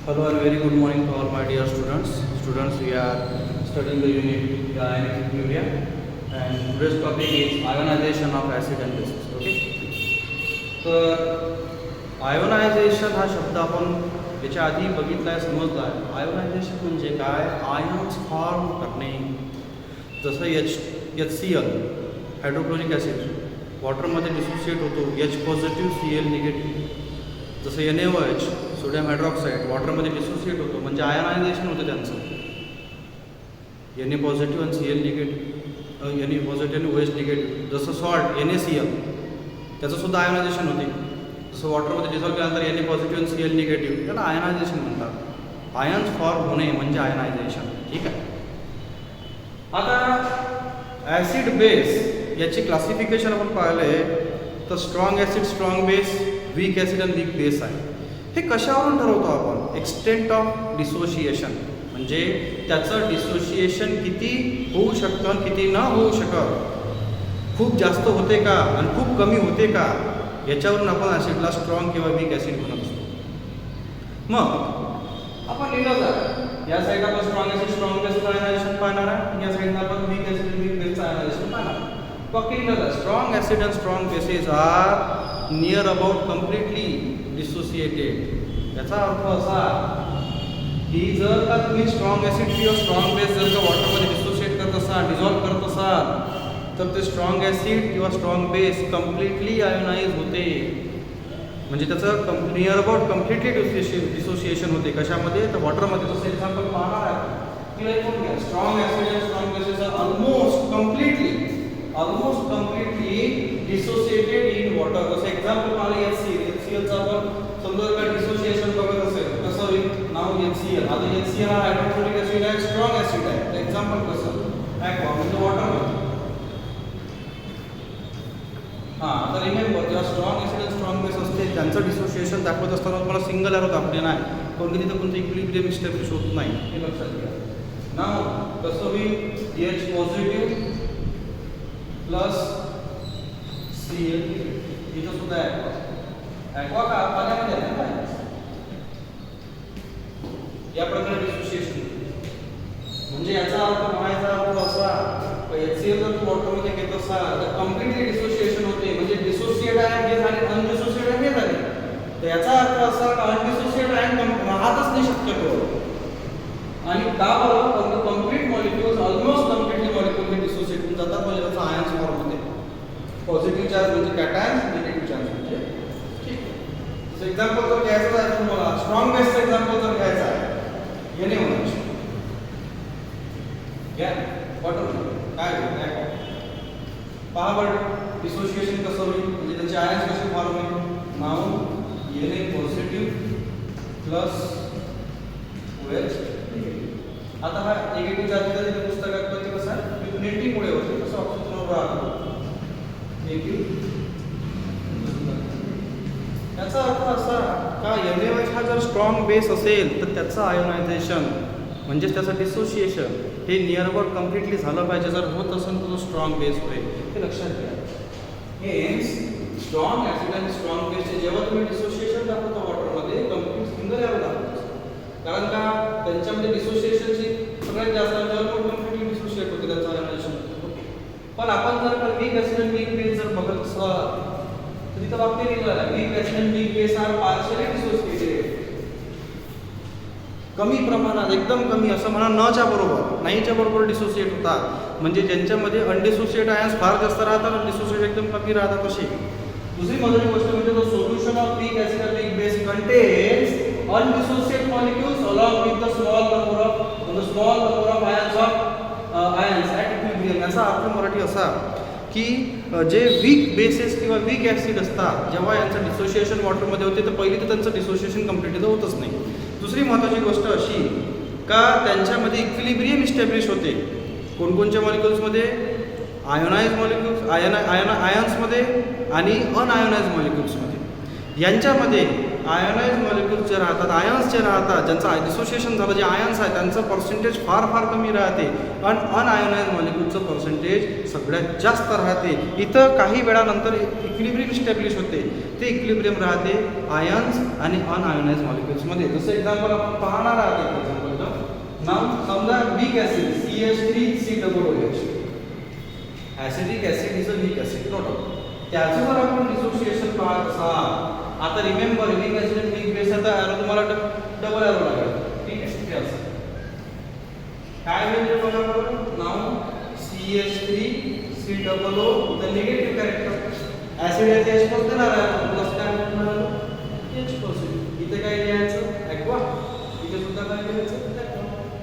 Hello and very good morning to all my dear students. Students, we are studying the unit ionic equilibrium, and today's topic is ionization of acid and bases. Okay. तर ionisation हा शब्द आपण याच्या आधी बघितला आहे, समजला आहे. आयोनायझेशन म्हणजे काय? आयन्स फॉर्म करणे. जसं HCl हायड्रोक्लोरिक ॲसिड वॉटरमध्ये डिसोसिएट होतो, H पॉझिटिव्ह Cl निगेटिव्ह. जसं NaOH सोडियम हायड्रॉक्साईड वॉटरमध्ये डिसोसिएट होतो, म्हणजे आयनायझेशन होतं त्यांचं. Na पॉझिटिव्ह आणि Cl निगेटिव्ह, Na पॉझिटिव्ह आणि OH निगेटिव्ह. जसं सॉल्ट NaCl त्याचंसुद्धा आयनायझेशन होते. जसं वॉटरमध्ये डिझॉल्व केल्यानंतर Na पॉझिटिव्ह आणि Cl निगेटिव्ह, त्याला आयनायझेशन म्हणतात. आयन्स फॉर्म होणे म्हणजे आयनायझेशन. ठीक आहे. आता ॲसिड बेस याची क्लासिफिकेशन आपण पाहिलं आहे, तर strong acid, strong base, weak acid आणि वीक बेस आहे. हे कशावरून ठरवतो आपण? एक्सटेंट ऑफ डिसोसिएशन, म्हणजे त्याचं डिसोसिएशन किती होऊ शकतं आणि किती न होऊ शकत, खूप जास्त होते का आणि खूप कमी होते का, याच्यावरून आपण ॲसिडला स्ट्रॉंग किंवा वीक ॲसिड म्हणत असतो. मग आपण लिहिलं जातं, या साईडला आपण स्ट्रॉंग ॲसिड, स्ट्रॉंग बेसचं आयनायझेशन पाहणार आहे, या साईडला आपण वीक ॲसिड, वीक बेसचं आयनायझेशन पाहणार आहे. बाकी लिहिलं जातं, strong acid and strong bases are near about completely dissociated. याचा अर्थ असा की जर का तुम्ही स्ट्रॉंग ॲसिड किंवा स्ट्रॉंग बेस जर का वॉटरमध्ये डिसोसिएट करत असाल, डिझॉल्व करत असाल, तर ते स्ट्रॉंग ॲसिड किंवा स्ट्रॉंग बेस कम्प्लिटली आयोनाइज होते, म्हणजे त्याचं नियर अबाउट कम्प्लिटली डिसोसिएशन होते. कशामध्ये? तर वॉटरमध्ये. जसं एक्झाम्पल पाहणार आहे की like strong acid and strong bases are almost completely dissociated in water. जसं एक्झाम्पल पाहिलं HClचं आपण समजा का डिसोसिएशन बघत असेल, कसं होईल? नाव HCl. आता HCl हा हायड्रोक्लोरिक ॲसिड आहे, स्ट्रॉंग ॲसिड आहे. एक्झाम्पल कसं? ॲक्वा म्हणजे वॉटर. हां, तर रिमेंबर, जेव्हा स्ट्रॉंग ॲसिड आणि स्ट्रॉंग बेस असते त्यांचं डिसोसिएशन दाखवत असताना तुम्हाला सिंगल एरो दाखवले नाही, कारण की तिथं कोणतं इक्विलिब्रियम इस्टॅब्लिश होत नाही, हे लक्षात घ्या. नाव कसं होईल? H positive plus Cl. इथं सुद्धा ॲक्वा का पाण्यामध्ये आहे ना, या प्रकारे डिसोसिएशन. म्हणजे याचा अर्थ म्हणायचा अर्थ असा, HCl जर तू वॉटरमध्ये घेत असाल तर कम्प्लिटली डिसोसिएशन होते, म्हणजे डिसोसिएट आयन हे झाले, अनडिसोसिएट आयन हे झाले. तर याचा अर्थ असा का अनडिसोसिएट आयन राहतच नाही शक्यतो. आणि का बरं? कारण complete molecules, almost completely molecule हे डिसोसिएट होऊन जातात, म्हणजे त्याचा आयन्स फॉर्म होते. पॉझिटिव्ह चार्ज म्हणजे कॅटायन्स, निगेटिव्ह चार्ज म्हणजे. ठीक आहे. एक्झाम्पल जर घ्यायचं आहे तुम्हाला, स्ट्रॉंग बेसचं एक्झाम्पल जर घ्यायचं आहे, NaOH घ्या, वॉटर काय होईल? पहा बरं डिसोसिएशन कसं होईल, म्हणजे त्याचे आयन्स कसे फॉर्म होईल? नाव Na positive plus OH negative. आता हा निगेटिव्ह चार्ज त्या पुस्तकात पण कसं आहे? प्रिंटिंगमुळे होते, कसं ऑप्शन राहतो निगेटिव्ह. याचा अर्थ असा का NaOH हा जर स्ट्रॉंग बेस असेल तर त्याचं आयोनायझेशन म्हणजेच त्याचं डिसोसिएशन हे नियर अबाउट कम्प्लिटली झालं पाहिजे. जर होत असेल तर तो स्ट्रॉंग बेस होईल, हे लक्षात घ्या. हेन्स स्ट्रॉंग ॲसिड आणि स्ट्रॉंग बेसचे जेव्हा तुम्ही डिसोसिएशन दाखवता वॉटरमध्ये, कम्प्लीट सिंगल एरो दाखवतो, कारण का त्यांच्यामध्ये डिसोसिएशनची सगळ्यात जास्त जेव्हा कम्प्लिटली डिसोसिएट होते त्यांचं आयोनायझेशन होते. पण आपण जर का वीक ॲसिड आणि वीक बेस जर बघत असाल तर तिथं वाक्य लिहिलं आहे, वीक ॲसिड आणि weak base are partially dissociated. कमी प्रमाणात, एकदम कमी, असं म्हणा नच्या बरोबर, नाहीच्या बरोबर डिसोसिएट होतात. म्हणजे ज्यांच्यामध्ये अनडिसोसिएट आयन्स फार जास्त राहतात आणि डिसोसिएट एकदम कमी राहतात असे. दुसरी महत्त्वाची गोष्ट म्हणजे the solution of weak acid and weak base contains undissociate molecules along with the small number of ions at equilibrium. याचा अर्थ मराठी असा की जे वीक बेसेस किंवा वीक ॲसिड असतात, जेव्हा यांचं डिसोसिएशन वॉटरमध्ये होते तर पहिली तर त्यांचं डिसोसिएशन कम्प्लीट होतच नाही. दुसरी महत्त्वाची गोष्ट अशी का त्यांच्यामध्ये इक्विलिब्रियम इस्टॅब्लिश होते. कोणकोणत्या मॉलिक्युल्समध्ये? आयोनाइज मॉलिक्युल्स, आयन्समध्ये आणि अनआयोनाइज मॉलिक्युल्समध्ये. यांच्यामध्ये आयोनाइज मॉलिक्युल्स जे राहतात, आयन्स जे राहतात, ज्यांचं डिसोसिएशन झालं, जे आयन्स आहे त्यांचं पर्सेंटेज फार फार कमी राहते आणि अनआयोनाइज मॉलिक्युलचं पर्सेंटेज सगळ्यात जास्त राहते. इथं काही वेळानंतर इक्विलिब्रियम इस्टॅब्लिश होते. ते इक्विलिब्रियम राहते आयन्स आणि अनआयोनाइज मॉलिक्युल्समध्ये. जसं एक्झाम्पल आपण पाहणार आहात. एक्झाम्पलचं नाव समजा weak acid CH3COOH. Acidic acid is a weak acid, no doubt. त्याचं जर आपण डिसोसिएशन पाहत असाल, आता रिमेंबर वीक ॲसिड आणि वीक बेस, आता ॲरो तुम्हाला डबल ॲरो लागेल. ठीक आहे, ते असं काय म्हणजे बघा बरं. नाव CH3COO the negative character. Acid आहे ते H+ देणार आहे, प्लस काय म्हणणार H+. इथे काय लिहायचं ॲक्वा, इथे सुद्धा काय लिहायचं.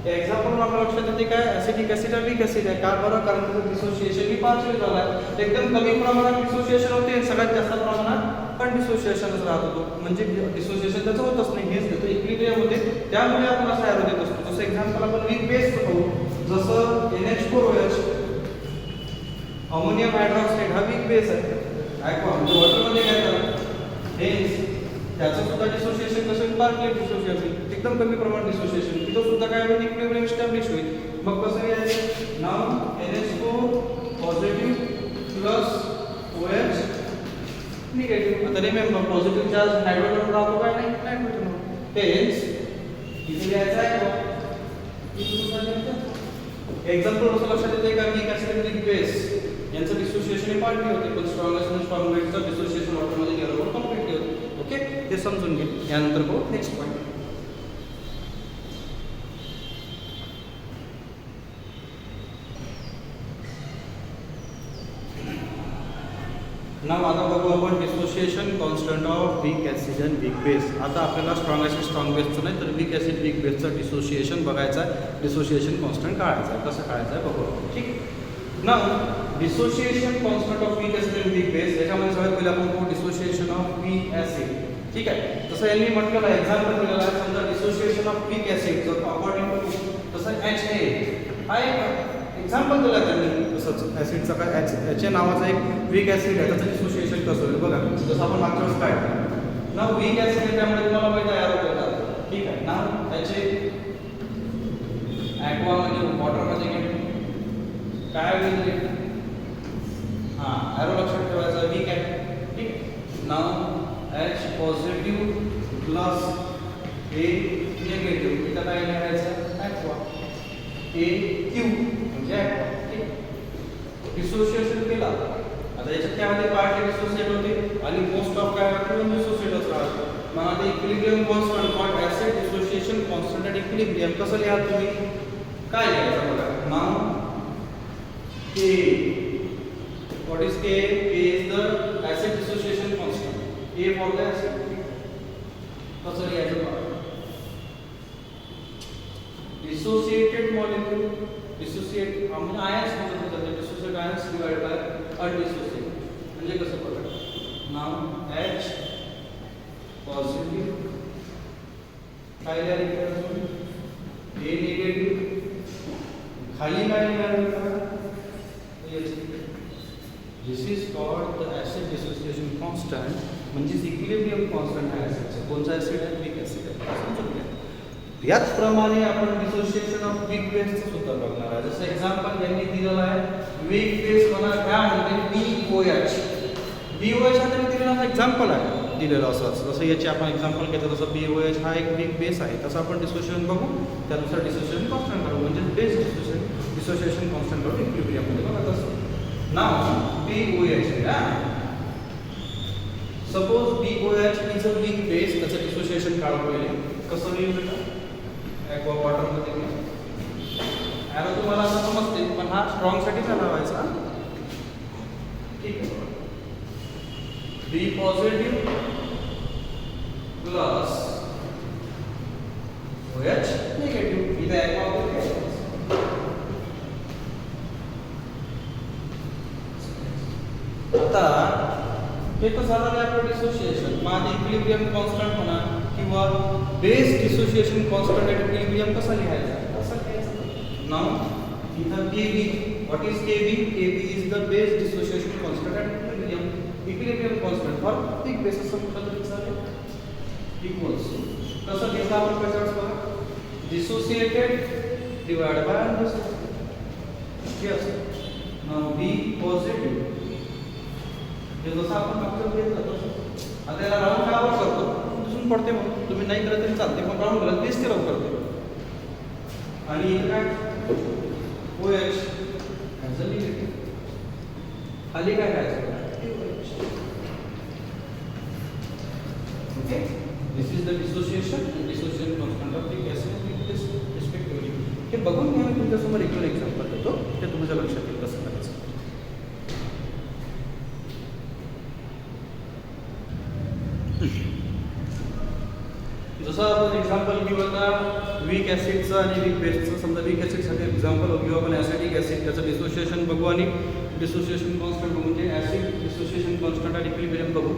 एक्झाम्पल मला लक्षात येते काय, ॲसिडिक ॲसिड आहे वीक ॲसिड आहे. का बरं, कारण त्याचं डिसोसिएशन ही पार्शियल झालं आहे. एकदम कमी प्रमाणात डिसोसिएशन होते, सगळ्यात जास्त प्रमाणात पण डिसोसिएशनच राहत होतो. म्हणजे डिसोसिएशन त्याचं होतच नाही, हेच देतो इक्विलिब्रियम होते. त्यामुळे आपण असं ॲरो देत असतो. जसं एक्झाम्पल आपण वीक बेसचं पाहू. जसं NH4OH, अमोनियम हायड्रॉक्साईड हा वीक बेस आहे. ॲक्वा म्हणजे वॉटरमध्ये काय झालं, हेन्स त्याचं सुद्धा डिसोसिएशन कसं पार्शियल डिसोसिएशन, एकदम कमी प्रमाणात डिसोसिएशन. तिथं सुद्धा काय होईल, इक्विलिब्रियम एस्टॅब्लिश होईल. मग कसं यायचं, नाव NH4 positive plus OH negative. आता रिमेंबर पॉझिटिव्ह चार्ज हायड्रोजन राहतो काय, नाही नायट्रोजन. हेन्स इथे लिहायचं आहे. एक्झाम्पल असं लक्षात येते का, वीक ॲसिड वीक बेस यांचं डिसोसिएशन हे पार्टली होते, पण स्ट्रॉंग ॲसिड आणि स्ट्रॉंग बेसचं डिसोसिएशन वॉटरमध्ये गेल्यावर कम्प्लीटली होते. ओके, ते समजून घे. यानंतर बघू नेक्स्ट पॉईंट. नाव आता बघू आपण dissociation constant of weak acid and weak base. आता आपल्याला स्ट्रॉंग ॲसिड स्ट्रॉंग बेसचं नाही तर वीक ॲसिड वीक बेसचं डिसोसिएशन बघायचं आहे. डिसोसिएशन कॉन्स्टंट काढायचं आहे. कसं काढायचं आहे बघू. ठीक. नाव dissociation constant of weak acid and weak base, याच्यामध्ये सगळ्यात पहिले आपण बघू डिसोसिएशन ऑफ वीक ॲसिड. ठीक आहे, तसं यांनी म्हटलेलं आहे, एक्झाम्पल दिलेलं आहे. समजा डिसोसिएशन ऑफ वीक ॲसिड जर अकॉर्डिंग टू तसं HA हा एक एक्झाम्पल दिलं त्यांनी. तसंच ॲसिडचा काय HA नावाचा एक वीक ॲसिड आहे, त्याचं डिसोसिएशन कसं होईल बघा. जसं आपण मागच्या वेळेस काय ना वीक ॲसिड आहे, त्यामुळे तुम्हाला माहिती आहे ॲरो देतात. ठीक आहे ना, HA ॲक्वामध्ये वॉटरमध्ये काय होईल, हां ॲरो लक्षात ठेवायचा, वीक आहे. ठीक. नाव H positive plus A negative, इथं काय लिहायचं ॲक्वा. AQ म्हणजे ॲक्वा. ठीक. डिसोसिएशन केला. आता याच्यात त्यामध्ये पार्ट डिसोसिएट होते आणि मोस्ट ऑफ काय होतं डिसोसिएटच राहतं. मग आता equilibrium constant for acid dissociation constant and equilibrium कसं लिहा तुम्ही, काय लिहायचं बघा. नाव K. What is K? K is the acid dissociation constant. A for the acid. कसं लिहायचं बघा. Dissociated molecule, dissociate म्हणजे आयन्स म्हणतात त्याचे, dissociate ions divided by undissociated. म्हणजे कसं बघा. नाव H पॉझिटिव्ह काय लिहायचं, A निगेटिव्ह, खाली काय लिहायचं. This is called the acid dissociation constant, म्हणजे इक्विलिब्रियम कॉन्स्टंट आहे ॲसिडचं. कोणता ॲसिड आहे, वीक ॲसिड आहे. समजून घ्या. याचप्रमाणे आपण डिसोसिएशन ऑफ वीक बेसचं सुद्धा बघणार आहे. जसं एक्झाम्पल यांनी दिलेलं आहे, वीक बेस मला काय म्हणते BOH. BOH हा त्यांनी दिलेला एक्झाम्पल आहे, दिलेलं असं. जसं याचे आपण एक्झाम्पल घेतो, तसं BOH हा एक वीक बेस आहे. तसं आपण डिसोसिएशन बघू, त्यानुसार डिसोसिएशन कॉन्स्टंट करू, म्हणजे बेस डिसोसिएशन कॉन्स्टंट करू इक्विलिब्रियममध्ये. बघा तसं नाव BOH. Suppose BOH is a weak base, त्याचं डिसोसिएशन काढू पहिले. कसं होईल बेटा, ॲक्वा वॉटरमध्ये ॲरो तुम्हाला आता समजते, पण हा स्ट्रॉंगसाठीचा लावायचा. ठीक आहे. B positive plus OH negative, इथे ॲक्वा आता हे तर झालं आहे आपलं डिसोसिएशन. मग इक्विलिब्रियम कॉन्स्टंट म्हणा किंवा base dissociation constant at equilibrium कसा लिहायचा, कसं लिहायचं. नाव इथं KB. What is KB? KB is the base dissociation constant at equilibrium. Equilibrium constant for thick base असं म्हटलं तरी चालेल इक्वल्स कसं घेतलं आपण कशावर बघा dissociated divide by understand yes now B positive हे जसं आपण मागचं घेतलं तसं आता याला राऊंड कावर करतो दिसून पडते म्हणून तुम्ही नाही करत तरी चालते पण राऊंड करत तेच ते राऊंड करते आणि काय OH ॲज अ निगेटिव्ह खाली काय करायचं okay this is the dissociation and dissociation constant of the gas respectively हे बघून मी तुमच्यासमोर एक एक्झाम्पल देतो ते तुमच्या लक्षात येईल कसं करायचं जसं आपण एक्झाम्पल घेऊ आता वीक ॲसिडचं आणि वीक बेसचं समजा वीक ॲसिडसाठी एक्झाम्पल घेऊ आपण ॲसिडिक ॲसिड त्याचं डिसोसिएशन बघू आणि डिसोसिएशन कॉन्स्टंट बघू म्हणजे ॲसिड डिसोसिएशन कॉन्स्टंट आणि इक्विलिब्रियम बघू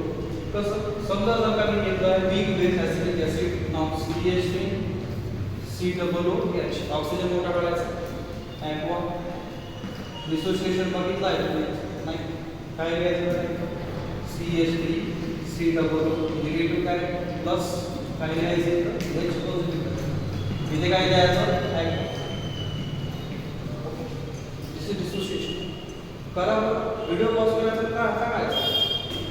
कसं समजा जर का मी घेतलं आहे वीक बेस ॲसिडिक ॲसिड नाव CH3 COOH ऑक्सिजन मोठा काढायचा ॲक्वा डिसोसिएशन बघितलं आहे नाही काय घ्यायचं CH3 COOH निगेटिव्ह काय प्लस काय लिहायचं H पॉझिटिव्ह इथे काय द्यायचं डिसोसिएशन करा व्हिडिओ पॉज करायचा का करायचं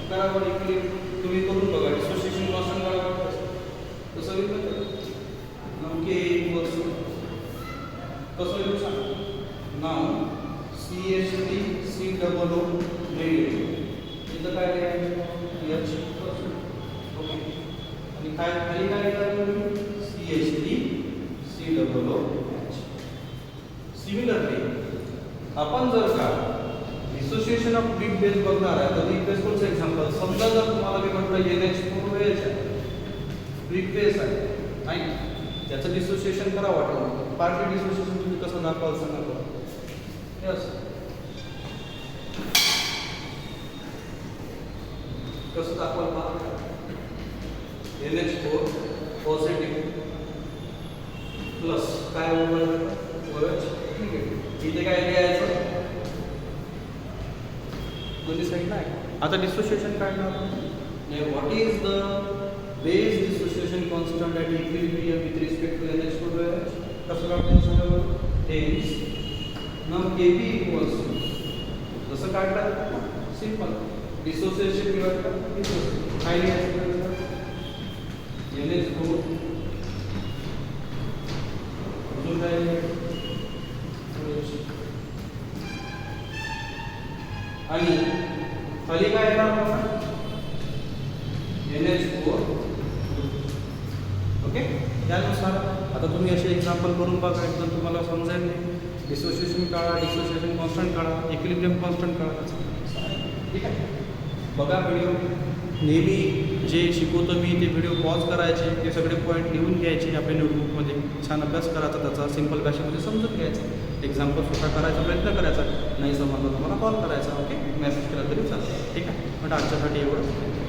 करा बरं इक्विलिब्रियम तुम्ही करून बघा डिसोसिएशन कॉन्स्टंट काढा तसं विचार नमके इक्वल्स कसं लिहू सांग नाव CH3 COOH निगेटिव्ह इथं काय लिहायचं H ओके आणि काय खाली काय लिहायचं CH3 COOH सिमिलरली आपण जर का डिसोसिएशन ऑफ वीक बेस बघणार आहे तर वीक बेस कोणचं एक्झाम्पल समजा जर तुम्हाला मी म्हटलं NH4OH वीक बेस आहे नाही त्याचं डिसोसिएशन करा वाटलं पार्टी डिसोसिएशन तुम्ही कसं दाखवाल सांगा बरं यस कसं दाखवाल पहा NH4 पॉझिटिव्ह प्लस काय होईल OH निगेटिव्ह इथे काय लिहायचं दोन्ही साईडला आहे आता डिसोसिएशन काढणार what is the base dissociation constant at equilibrium with respect to NH4OH कसं काढायचं टेन्स नाव Kb इक्वल्स जसं काढलं सिंपल डिसोसिएशन डिवाइड करा काय लिहायचं NH4 अजून काय आणि खाली काय येणार NH4 ओके त्यानुसार आता तुम्ही असे एक्झाम्पल करून बघा एकदम तुम्हाला समजेल डिसोसिएशन काढा डिसोसिएशन कॉन्स्टंट काढा इक्विलिब्रियम कॉन्स्टंट काढा ठीक आहे बघा व्हिडिओ नेहमी जे शिकवतो मी ते व्हिडिओ पॉज करायचे ते सगळे पॉईंट लिहून घ्यायचे आपल्या नोटबुकमध्ये छान अभ्यास करायचा त्याचा सिंपल भाषेमध्ये समजून घ्यायचं एक्झाम्पल स्वतः करायचा प्रयत्न करायचा नाही समजलं तुम्हाला कॉल करायचा ओके मेसेज केला तरी चालतं ठीक आहे पण आजच्यासाठी एवढं